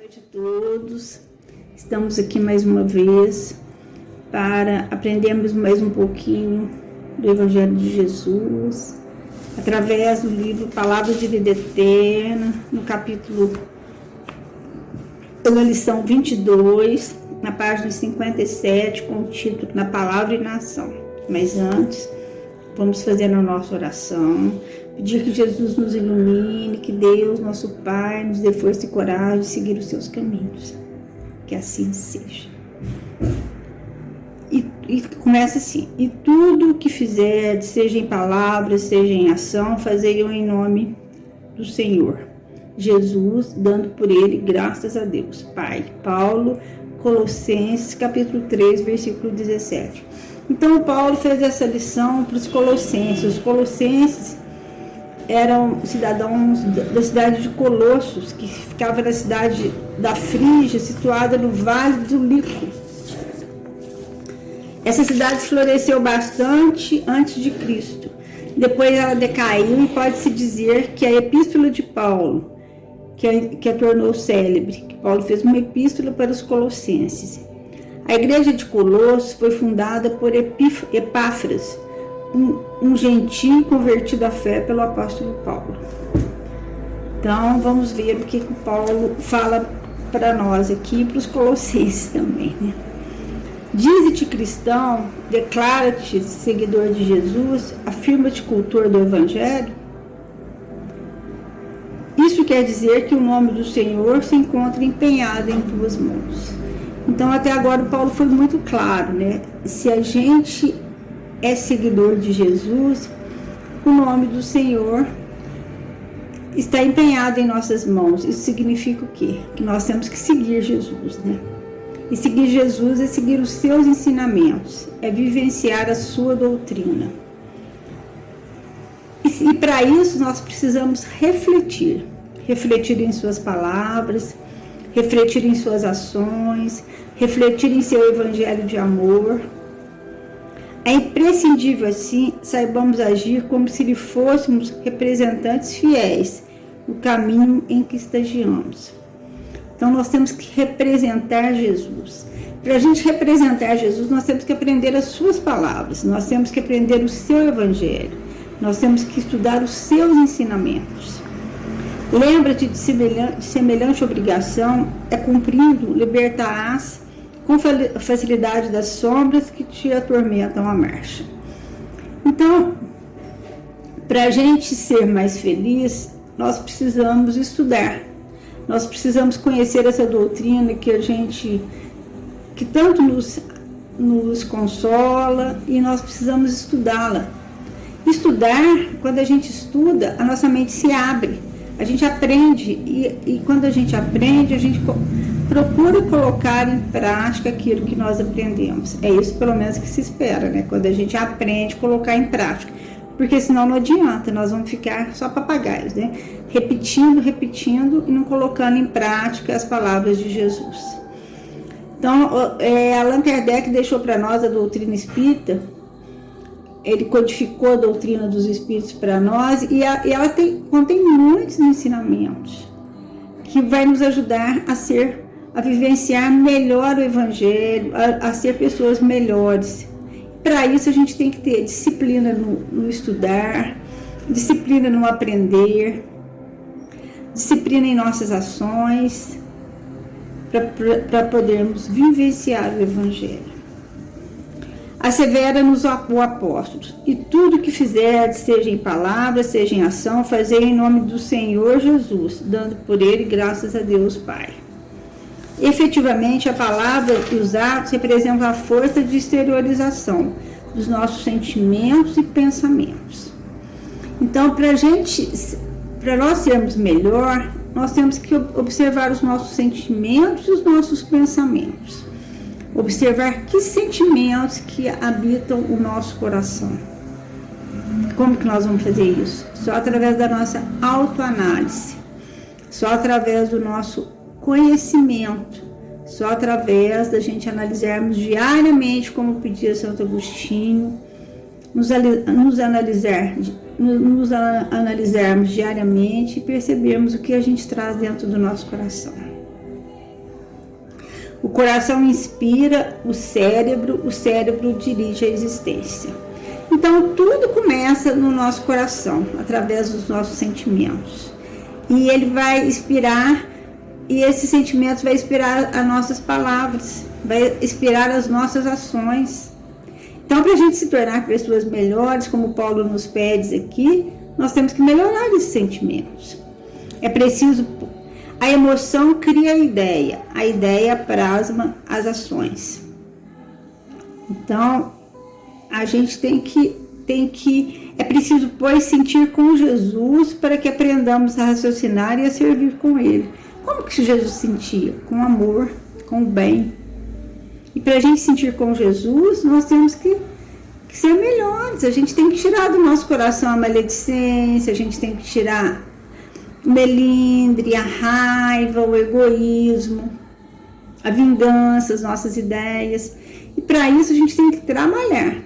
noite a todos. Estamos aqui mais uma vez para aprendermos mais um pouquinho do Evangelho de Jesus, através do livro Palavras de Vida Eterna, no capítulo, na lição 22, na página 57, com o título Na Palavra e na Ação. Mas antes, vamos fazer a nossa oração, pedir que Jesus nos ilumine, que Deus, nosso Pai, nos dê força e coragem de seguir os seus caminhos. Que assim seja. E começa assim: e tudo o que fizer, seja em palavras, seja em ação, fazei-o em nome do Senhor Jesus, dando por ele graças a Deus Pai. Paulo, Colossenses, capítulo 3, versículo 17. Então, Paulo fez essa lição para os colossenses. Os colossenses eram cidadãos da cidade de Colossos, que ficava na cidade da Frígia, situada no Vale do Lico. Essa cidade floresceu bastante antes de Cristo. Depois ela decaiu e pode-se dizer que a epístola de Paulo, que a tornou célebre, que Paulo fez uma epístola para os colossenses. A igreja de Colossos foi fundada por Epáfras, um gentio convertido à fé pelo apóstolo Paulo. Então, vamos ver o que Paulo fala para nós aqui e para os colossenses também, né? Dize-te cristão, declara-te seguidor de Jesus, afirma-te cultor do Evangelho. Isso quer dizer que o nome do Senhor se encontra empenhado em tuas mãos. Então, até agora, o Paulo foi muito claro, né? Se a gente é seguidor de Jesus, o nome do Senhor está empenhado em nossas mãos. Isso significa o quê? Que nós temos que seguir Jesus, né? E seguir Jesus é seguir os seus ensinamentos, é vivenciar a sua doutrina. E para isso nós precisamos refletir em suas palavras, refletir em suas ações, refletir em seu evangelho de amor. É imprescindível, assim, saibamos agir como se lhe fôssemos representantes fiéis no caminho em que estagiamos. Então, nós temos que representar Jesus. Para a gente representar Jesus, nós temos que aprender as suas palavras, nós temos que aprender o seu evangelho, nós temos que estudar os seus ensinamentos. Lembra-te de semelhante obrigação, é cumprindo, libertar-ás com facilidade das sombras que te atormentam a marcha. Então, para a gente ser mais feliz, nós precisamos estudar. Nós precisamos conhecer essa doutrina que tanto nos consola, e nós precisamos estudá-la. Estudar, quando a gente estuda, a nossa mente se abre, a gente aprende, e quando a gente aprende, a gente procura colocar em prática aquilo que nós aprendemos. É isso, pelo menos, que se espera, né? Quando a gente aprende, colocar em prática. Porque senão não adianta, nós vamos ficar só papagaios, né? Repetindo e não colocando em prática as palavras de Jesus. Então, Allan Kardec deixou para nós a doutrina espírita. Ele codificou a doutrina dos espíritos para nós, e ela contém muitos ensinamentos que vai nos ajudar a vivenciar melhor o Evangelho, a ser pessoas melhores. Para isso, a gente tem que ter disciplina no estudar, disciplina no aprender, disciplina em nossas ações, para podermos vivenciar o Evangelho. Assevera-nos o apóstolo: e tudo que fizer, seja em palavra, seja em ação, fazei em nome do Senhor Jesus, dando por ele graças a Deus Pai. Efetivamente, a palavra e os atos representam a força de exteriorização dos nossos sentimentos e pensamentos. Então, para nós sermos melhor, nós temos que observar os nossos sentimentos e os nossos pensamentos. Observar que sentimentos que habitam o nosso coração. Como que nós vamos fazer isso? Só através da nossa autoanálise, só através do nosso conhecimento, só através da gente analisarmos diariamente, como pedia Santo Agostinho, nos analisarmos diariamente e percebermos o que a gente traz dentro do nosso coração. O coração inspira o cérebro dirige a existência. Então, tudo começa no nosso coração, através dos nossos sentimentos. E ele vai inspirar, e esses sentimentos vai inspirar as nossas palavras, vai inspirar as nossas ações. Então, para a gente se tornar pessoas melhores, como Paulo nos pede aqui, nós temos que melhorar esses sentimentos. É preciso... A emoção cria a ideia plasma as ações. Então, a gente tem que é preciso, pois, sentir com Jesus para que aprendamos a raciocinar e a servir com Ele. Como que Jesus sentia? Com amor, com o bem. E para a gente sentir com Jesus, nós temos que ser melhores. A gente tem que tirar do nosso coração a maledicência, a gente tem que tirar o melindre, a raiva, o egoísmo, a vingança, as nossas ideias. E para isso a gente tem que trabalhar.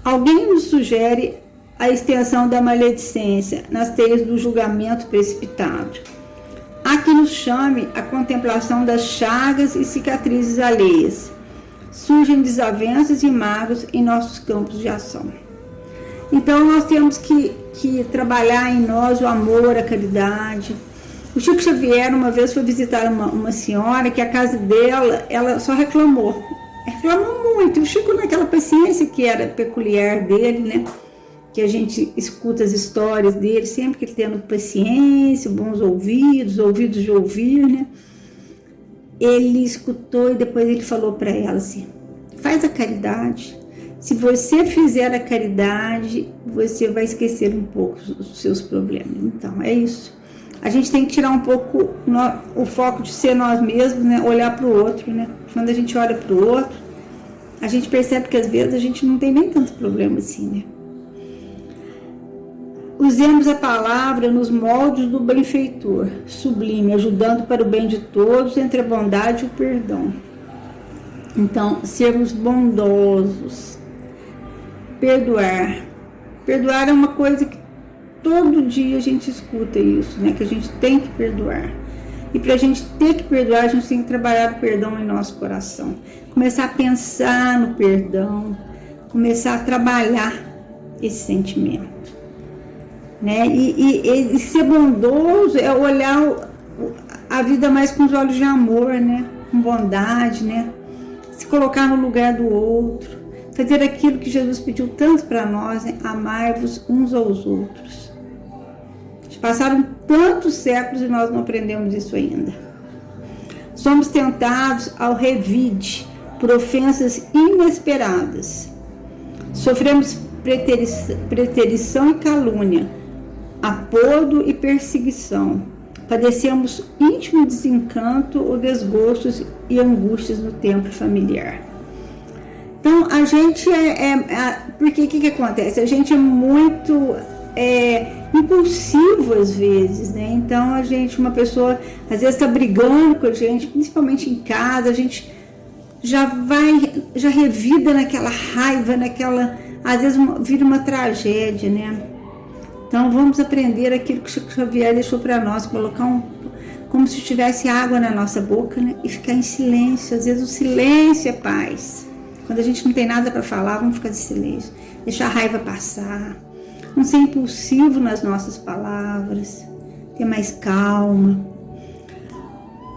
Alguém nos sugere a extensão da maledicência nas teias do julgamento precipitado. Há quem nos chame a contemplação das chagas e cicatrizes alheias. Surgem desavenças e mágoas em nossos campos de ação. Então nós temos que trabalhar em nós o amor, a caridade. O Chico Xavier uma vez foi visitar uma senhora que a casa dela, ela só reclamou muito. O Chico, naquela paciência que era peculiar dele, né? Que a gente escuta as histórias dele, sempre que ele tendo paciência, bons ouvidos de ouvir, né? Ele escutou e depois ele falou para ela assim: faz a caridade. Se você fizer a caridade, você vai esquecer um pouco os seus problemas. Então, é isso. A gente tem que tirar um pouco o foco de ser nós mesmos, né? Olhar para o outro, né? Quando a gente olha para o outro, a gente percebe que às vezes a gente não tem nem tanto problema assim, né? Usemos a palavra nos moldes do benfeitor, sublime, ajudando para o bem de todos, entre a bondade e o perdão. Então, sermos bondosos, perdoar. Perdoar é uma coisa que todo dia a gente escuta isso, né? Que a gente tem que perdoar. E para a gente ter que perdoar, a gente tem que trabalhar o perdão em nosso coração. Começar a pensar no perdão, começar a trabalhar esse sentimento. Né? E ser bondoso é olhar a vida mais com os olhos de amor, né? Com bondade, né? Se colocar no lugar do outro, fazer aquilo que Jesus pediu tanto para nós, né? Amai-vos uns aos outros. Passaram tantos séculos e nós não aprendemos isso ainda. Somos tentados ao revide por ofensas inesperadas. Sofremos preterição e calúnia, apodo e perseguição. Padecemos íntimo desencanto ou desgostos e angústias no tempo familiar. Então, a gente porque o que acontece? A gente é muito impulsivo às vezes, né? Então, uma pessoa às vezes está brigando com a gente, principalmente em casa, a gente já revida naquela raiva, às vezes vira uma tragédia, né? Então, vamos aprender aquilo que o Chico Xavier deixou para nós, colocar como se tivesse água na nossa boca, né? E ficar em silêncio. Às vezes o silêncio é paz. Quando a gente não tem nada para falar, vamos ficar em silêncio. Deixar a raiva passar. Não ser impulsivo nas nossas palavras. Ter mais calma.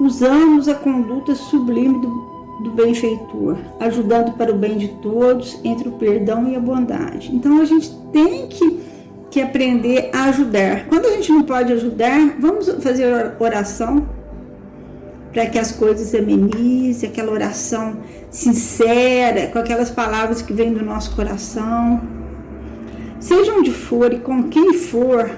Usamos a conduta sublime do benfeitor, ajudando para o bem de todos, entre o perdão e a bondade. Então, a gente tem que aprender a ajudar. Quando a gente não pode ajudar, vamos fazer oração para que as coisas amenizem, aquela oração sincera, com aquelas palavras que vêm do nosso coração. Seja onde for e com quem for,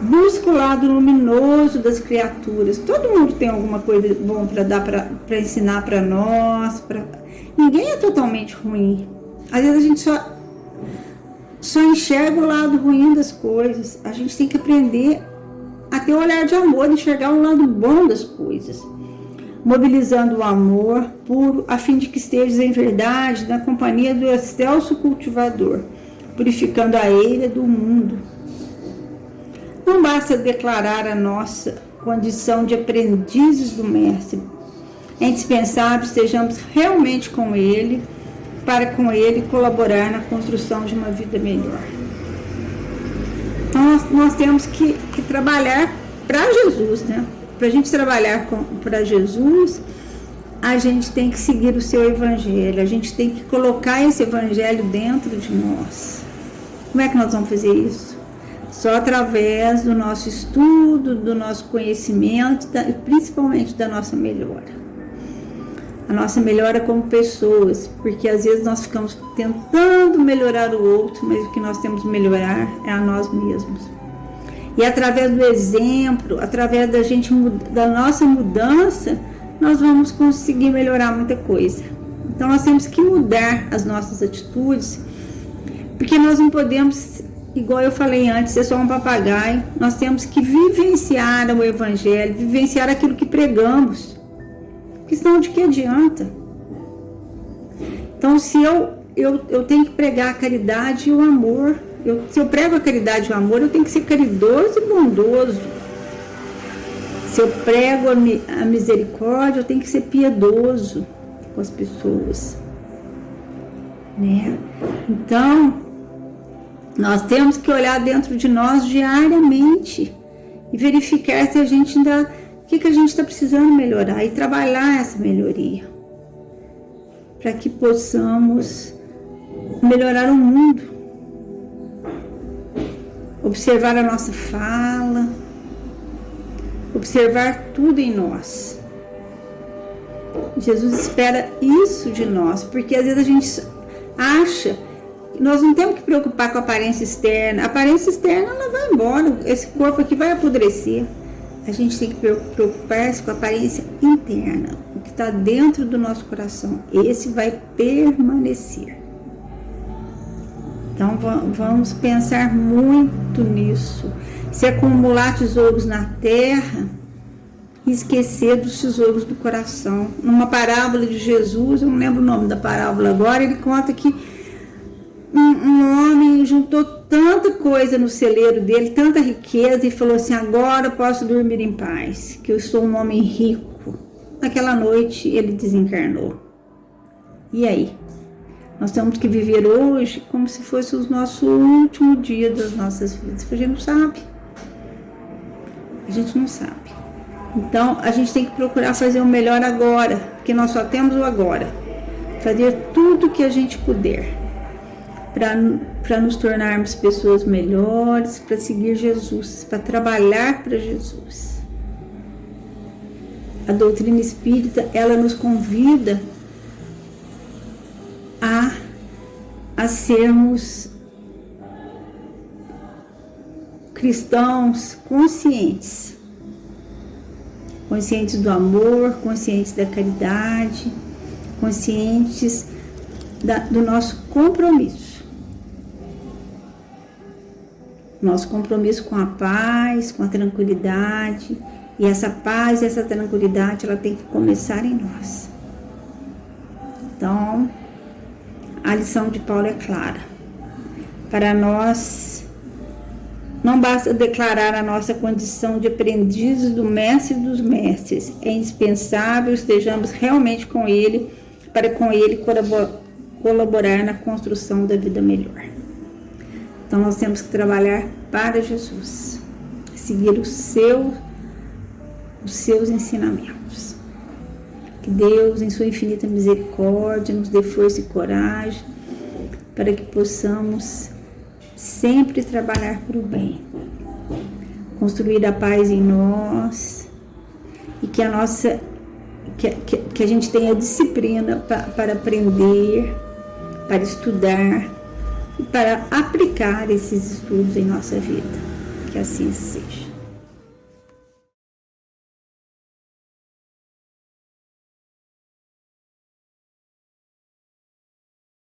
busca o lado luminoso das criaturas. Todo mundo tem alguma coisa bom para dar, para ensinar para nós. Ninguém é totalmente ruim. Às vezes a gente só enxerga o lado ruim das coisas. A gente tem que aprender a ter um olhar de amor, enxergar o lado bom das coisas, mobilizando o amor puro, a fim de que estejas em verdade na companhia do excelso cultivador, purificando a eira do mundo. Não basta declarar a nossa condição de aprendizes do Mestre. É indispensável que estejamos realmente com Ele, para com Ele colaborar na construção de uma vida melhor. Então, nós temos que trabalhar para Jesus, né? Para a gente trabalhar para Jesus, a gente tem que seguir o seu evangelho, a gente tem que colocar esse evangelho dentro de nós. Como é que nós vamos fazer isso? Só através do nosso estudo, do nosso conhecimento, principalmente da nossa melhora. A nossa melhora como pessoas, porque às vezes nós ficamos tentando melhorar o outro, mas o que nós temos que melhorar é a nós mesmos. E através do exemplo, através da nossa mudança, nós vamos conseguir melhorar muita coisa. Então nós temos que mudar as nossas atitudes, porque nós não podemos, igual eu falei antes, ser só um papagaio. Nós temos que vivenciar o evangelho, vivenciar aquilo que pregamos. Porque senão de que adianta? Então, se eu tenho que pregar a caridade e o amor, se eu prego a caridade e o amor, eu tenho que ser caridoso e bondoso. Se eu prego a misericórdia, eu tenho que ser piedoso com as pessoas, né? Então, nós temos que olhar dentro de nós diariamente e verificar se a gente ainda... O que a gente está precisando melhorar e trabalhar essa melhoria para que possamos melhorar o mundo, observar a nossa fala, observar tudo em nós. Jesus espera isso de nós, porque às vezes a gente acha que nós não temos que preocupar com a aparência externa. A aparência externa ela vai embora, esse corpo aqui vai apodrecer. A gente tem que preocupar-se com a aparência interna, o que está dentro do nosso coração. Esse vai permanecer. Então vamos pensar muito nisso. Se acumular tesouros na terra, esquecer dos tesouros do coração. Numa parábola de Jesus, eu não lembro o nome da parábola agora, ele conta que um homem juntou tanta coisa no celeiro dele, tanta riqueza, e falou assim: agora eu posso dormir em paz, que eu sou um homem rico. Naquela noite ele desencarnou. E aí? Nós temos que viver hoje como se fosse o nosso último dia das nossas vidas. A gente não sabe. A gente não sabe. Então a gente tem que procurar fazer o melhor agora, porque nós só temos o agora. Fazer tudo o que a gente puder para nos tornarmos pessoas melhores, para seguir Jesus, para trabalhar para Jesus. A doutrina espírita, ela nos convida a sermos cristãos conscientes do amor, conscientes da caridade, conscientes do nosso compromisso. Nosso compromisso com a paz, com a tranquilidade. E essa paz e essa tranquilidade, ela tem que começar em nós. Então, a lição de Paulo é clara. Para nós, não basta declarar a nossa condição de aprendizes do Mestre dos Mestres. É indispensável que estejamos realmente com Ele, para com Ele colaborar na construção da vida melhor. Então nós temos que trabalhar para Jesus, seguir os seus ensinamentos. Que Deus, em sua infinita misericórdia, nos dê força e coragem para que possamos sempre trabalhar para o bem, construir a paz em nós e que a gente tenha disciplina para aprender, para estudar e para aplicar esses estudos em nossa vida. Que assim seja.